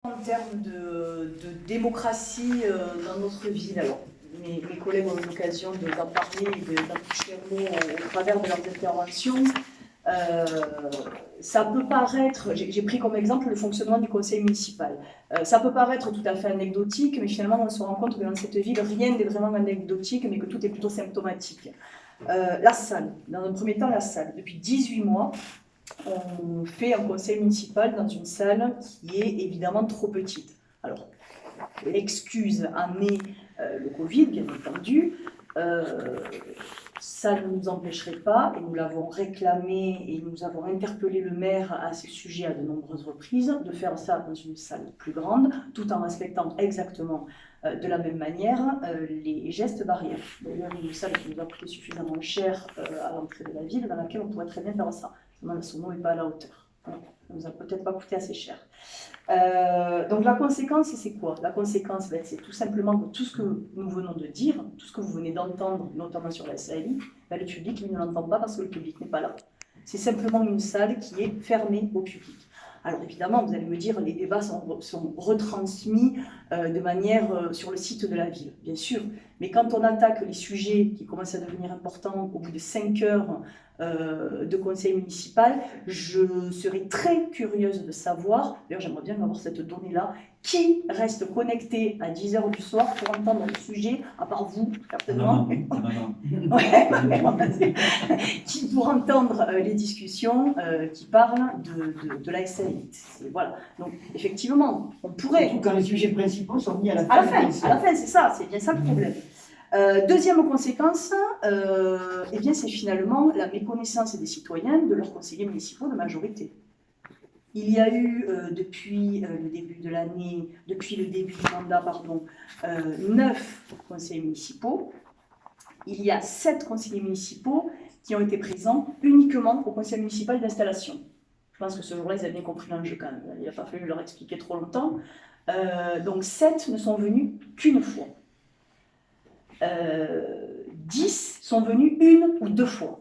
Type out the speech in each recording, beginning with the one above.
En termes de démocratie dans notre ville, alors mes collègues ont eu l'occasion d'en parler et d'en toucher un mot au travers de leurs interventions. Ça peut paraître, j'ai pris comme exemple le fonctionnement du conseil municipal. Ça peut paraître tout à fait anecdotique, mais finalement on se rend compte que dans cette ville, rien n'est vraiment anecdotique, mais que tout est plutôt symptomatique. La salle, dans un premier temps la salle. Depuis 18 mois, on fait un conseil municipal dans une salle qui est évidemment trop petite. Alors, l'excuse en est le Covid, bien entendu. Ça ne nous empêcherait pas, et nous l'avons réclamé, et nous avons interpellé le maire à ce sujet à de nombreuses reprises, de faire ça dans une salle plus grande, tout en respectant exactement de la même manière les gestes barrières. D'ailleurs, une salle qui nous a coûté suffisamment cher à l'entrée de la ville, dans laquelle on pourrait très bien faire ça. Son nom n'est pas à la hauteur. Ça ne nous a peut-être pas coûté assez cher. Donc la conséquence, c'est quoi? La conséquence, c'est tout simplement que tout ce que nous venons de dire, tout ce que vous venez d'entendre, notamment sur la SAI, le public ne l'entend pas parce que le public n'est pas là. C'est simplement une salle qui est fermée au public. Alors évidemment, vous allez me dire, les débats sont retransmis de manière sur le site de la ville, bien sûr. Mais quand on attaque les sujets qui commencent à devenir importants au bout de 5 heures de conseil municipal, je serais très curieuse de savoir, d'ailleurs j'aimerais bien avoir cette donnée-là, qui reste connecté à 10 h du soir pour entendre le sujet, à part vous, certainement. Qui pour entendre les discussions qui parlent de la SAI. Voilà. Donc effectivement, on pourrait... Surtout quand les sujets principaux sont mis à la fin. À la fin, c'est ça, c'est bien ça le problème. Deuxième conséquence, eh bien, c'est finalement la méconnaissance des citoyens de leurs conseillers municipaux de majorité. Il y a eu, depuis le début de l'année, depuis le début du mandat, 9 conseillers municipaux. Il y a 7 conseillers municipaux qui ont été présents uniquement au conseil municipal d'installation. Je pense que ce jour-là, ils avaient bien compris l'enjeu quand même. Il n'a pas fallu leur expliquer trop longtemps. Donc 7 ne sont venus qu'une fois. 10 sont venus 1 ou 2 fois.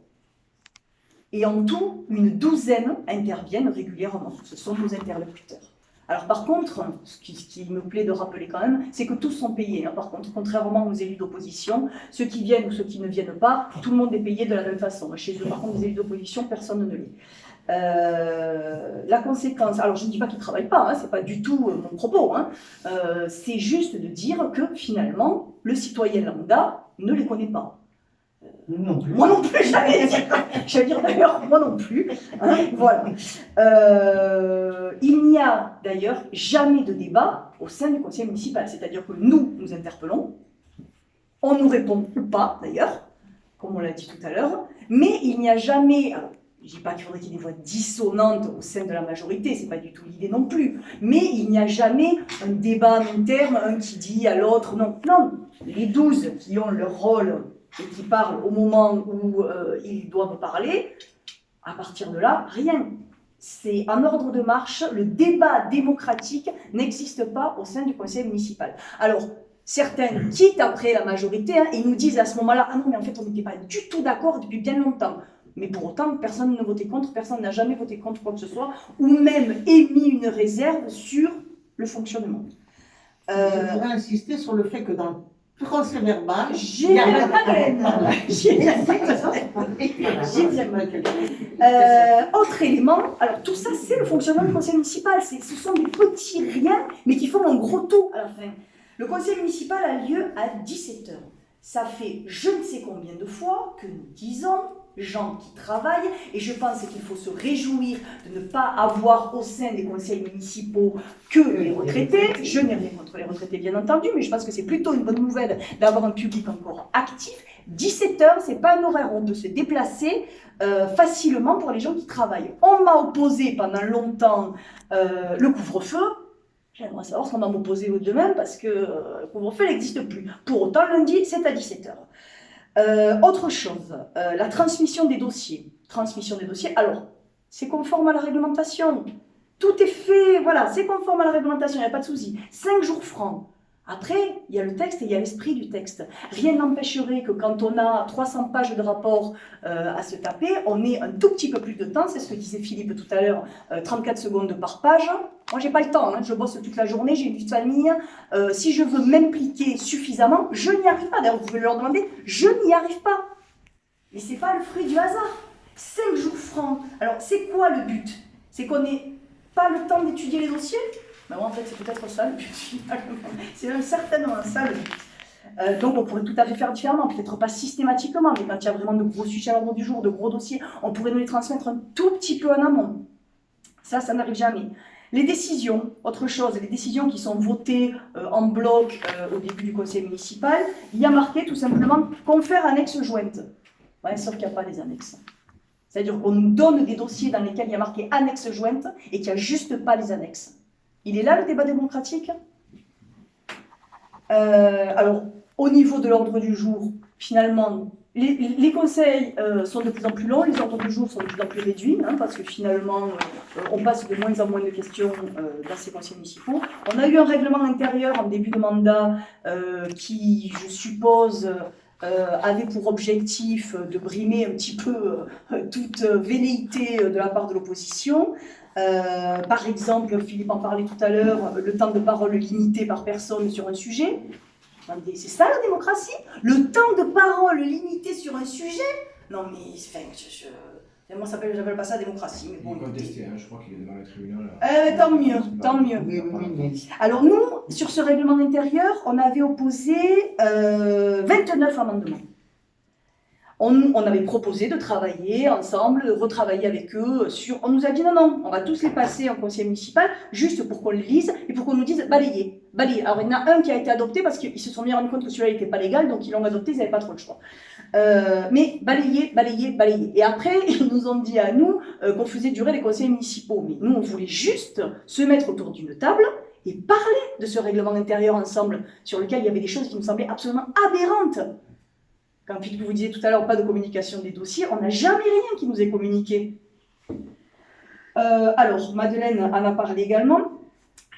Et en tout, une douzaine interviennent régulièrement. Ce sont nos interlocuteurs. Alors par contre, ce qui me plaît de rappeler quand même, c'est que tous sont payés. Par contre, contrairement aux élus d'opposition, ceux qui viennent ou ceux qui ne viennent pas, tout le monde est payé de la même façon. Chez eux, par contre, les élus d'opposition, personne ne l'est. La conséquence, alors je ne dis pas qu'ils ne travaillent pas, ce n'est pas du tout mon propos, c'est juste de dire que finalement, le citoyen lambda ne les connaît pas. Non plus. Moi non plus, j'allais dire d'ailleurs, moi non plus. Voilà. Il n'y a d'ailleurs jamais de débat au sein du conseil municipal, c'est-à-dire que nous interpellons, on nous répond ou pas d'ailleurs, comme on l'a dit tout à l'heure, mais il n'y a jamais... Alors, je ne dis pas qu'il faudrait qu'il y ait des voix dissonantes au sein de la majorité, ce n'est pas du tout l'idée non plus, mais il n'y a jamais un débat interne, un qui dit à l'autre, non, les 12 qui ont leur rôle et qui parlent au moment où ils doivent parler, à partir de là, rien. C'est en ordre de marche, le débat démocratique n'existe pas au sein du conseil municipal. Alors, certains quittent après la majorité et nous disent à ce moment-là, ah non, mais en fait, on n'était pas du tout d'accord depuis bien longtemps. Mais pour autant, personne ne votait contre, personne n'a jamais voté contre quoi que ce soit, ou même émis une réserve sur le fonctionnement. Je voudrais insister sur le fait que dans le procès verbal, j'ai autre élément, alors tout ça c'est le fonctionnement du conseil municipal, ce sont des petits riens, mais qui font un gros tout à la fin. Le conseil municipal a lieu à 17 h. Ça fait je ne sais combien de fois que nous disons, gens qui travaillent, et je pense qu'il faut se réjouir de ne pas avoir au sein des conseils municipaux que les retraités. Je n'ai rien contre les retraités, bien entendu, mais je pense que c'est plutôt une bonne nouvelle d'avoir un public encore actif. 17 h, c'est pas un horaire où on peut se déplacer facilement pour les gens qui travaillent. On m'a opposé pendant longtemps le couvre-feu. J'aimerais savoir ce qu'on va m'opposer demain parce que le couvre-feu n'existe plus. Pour autant, lundi, c'est à 17 h. Autre chose, la transmission des dossiers. Alors, c'est conforme à la réglementation. Tout est fait, voilà, c'est conforme à la réglementation, il n'y a pas de souci. 5 jours francs. Après, il y a le texte et il y a l'esprit du texte. Rien n'empêcherait que quand on a 300 pages de rapport à se taper, on ait un tout petit peu plus de temps, c'est ce que disait Philippe tout à l'heure, 34 secondes par page. Moi, j'ai pas le temps, hein, je bosse toute la journée, j'ai une vie de famille. Si je veux m'impliquer suffisamment, je n'y arrive pas. D'ailleurs, vous pouvez leur demander, je n'y arrive pas. Mais c'est pas le fruit du hasard. 5 jours francs. Alors, c'est quoi le but? C'est qu'on n'ait pas le temps d'étudier les dossiers? Ben moi, en fait, c'est peut-être ça le but, finalement. C'est même certainement ça le but. Donc, on pourrait tout à fait faire différemment, peut-être pas systématiquement, mais quand il y a vraiment de gros sujets à l'ordre du jour, de gros dossiers, on pourrait nous les transmettre un tout petit peu en amont. Ça n'arrive jamais. Les décisions, autre chose, les décisions qui sont votées en bloc au début du conseil municipal, il y a marqué tout simplement confère annexe jointe. Ouais, sauf qu'il n'y a pas les annexes. C'est-à-dire qu'on nous donne des dossiers dans lesquels il y a marqué annexe jointe et qu'il n'y a juste pas les annexes. Il est là le débat démocratique. Alors, au niveau de l'ordre du jour, finalement, les conseils sont de plus en plus longs, les ordres du jour sont de plus en plus réduits, hein, parce que finalement, on passe de moins en moins de questions dans ces conseils municipaux. On a eu un règlement intérieur en début de mandat qui, je suppose, avait pour objectif de brimer un petit peu toute velléité de la part de l'opposition. Par exemple, Philippe en parlait tout à l'heure, le temps de parole limité par personne sur un sujet. C'est ça la démocratie? Le temps de parole limité sur un sujet? Non mais, enfin, moi j'appelle pas ça démocratie. Mais bon, il est contesté, hein, je crois qu'il est devant le tribunal. Tant mieux, tant mieux. Oui. Alors nous, sur ce règlement intérieur, on avait opposé 29 amendements. On avait proposé de travailler ensemble, de retravailler avec eux sur... On nous a dit non, on va tous les passer en conseil municipal, juste pour qu'on les lise et pour qu'on nous dise balayez. Alors il y en a un qui a été adopté parce qu'ils se sont bien rendus compte que celui-là n'était pas légal, donc ils l'ont adopté, ils n'avaient pas trop le choix. Mais balayez. Et après, ils nous ont dit à nous qu'on faisait durer les conseils municipaux. Mais nous, on voulait juste se mettre autour d'une table et parler de ce règlement intérieur ensemble, sur lequel il y avait des choses qui nous semblaient absolument aberrantes. Quand Philippe vous disait tout à l'heure, pas de communication des dossiers, on n'a jamais rien qui nous est communiqué. Alors, Madeleine en a parlé également,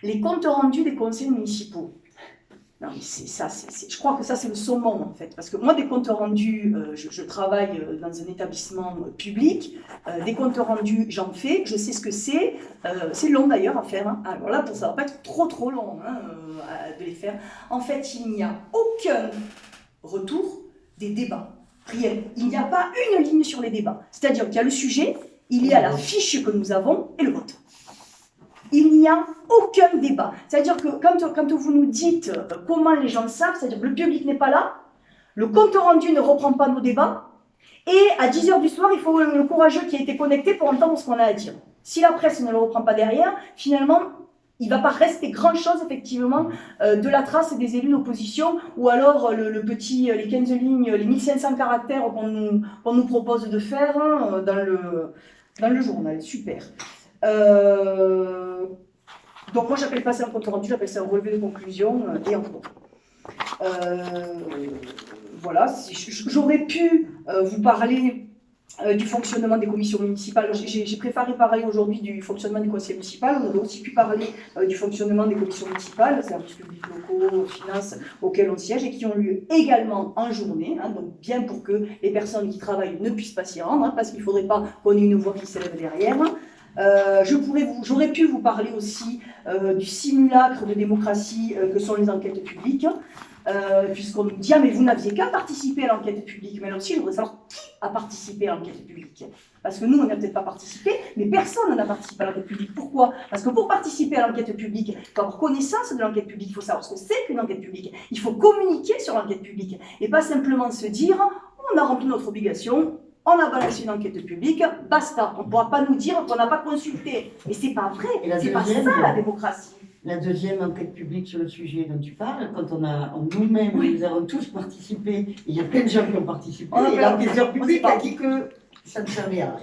les comptes rendus des conseils municipaux. Non, mais je crois que ça, c'est le summum, en fait. Parce que moi, des comptes rendus, je travaille dans un établissement public, des comptes rendus, j'en fais, je sais ce que c'est. C'est long, d'ailleurs, à faire. Hein. Alors là, ça ne va pas être trop long hein, de les faire. En fait, il n'y a aucun retour des débats. Rien. Il n'y a pas une ligne sur les débats. C'est-à-dire qu'il y a le sujet, il y a la fiche que nous avons et le vote. Il n'y a aucun débat. C'est-à-dire que quand vous nous dites comment les gens savent, c'est-à-dire que le public n'est pas là, le compte rendu ne reprend pas nos débats, et à 10h du soir, il faut le courageux qui a été connecté pour entendre ce qu'on a à dire. Si la presse ne le reprend pas derrière, finalement, il ne va pas rester grand-chose, effectivement, de la trace des élus d'opposition, ou alors les 15 lignes, les 1500 caractères qu'on nous propose de faire hein, dans le journal. Super. Donc moi, j'appelle pas ça un compte rendu, j'appelle ça un relevé de conclusion et en gros. Voilà, j'aurais pu vous parler du fonctionnement des commissions municipales. J'ai préféré parler aujourd'hui du fonctionnement des conseils municipaux. On aurait aussi pu parler du fonctionnement des commissions municipales, services publics locaux, finances, auxquels on siège et qui ont lieu également en journée, hein, donc bien pour que les personnes qui travaillent ne puissent pas s'y rendre, hein, parce qu'il ne faudrait pas qu'on ait une voix qui s'élève derrière. J'aurais pu vous parler aussi du simulacre de démocratie que sont les enquêtes publiques, puisqu'on nous dit ah, mais vous n'aviez qu'à participer à l'enquête publique. Mais là aussi, je voudrais savoir qui a participé à l'enquête publique. Parce que nous, on n'a peut-être pas participé, mais personne n'a participé à l'enquête publique. Pourquoi? Parce que pour participer à l'enquête publique, il faut avoir connaissance de l'enquête publique, il faut savoir ce que c'est qu'une enquête publique. Il faut communiquer sur l'enquête publique et pas simplement se dire on a rempli notre obligation. On a balancé une enquête publique, basta. On ne pourra pas nous dire qu'on n'a pas consulté. Mais c'est pas vrai, c'est pas ça la démocratie. La deuxième enquête publique sur le sujet dont tu parles, quand nous-mêmes, nous avons tous participé, il y a plein de gens qui ont participé, et l'enquêteur public a dit que ça ne servait à rien.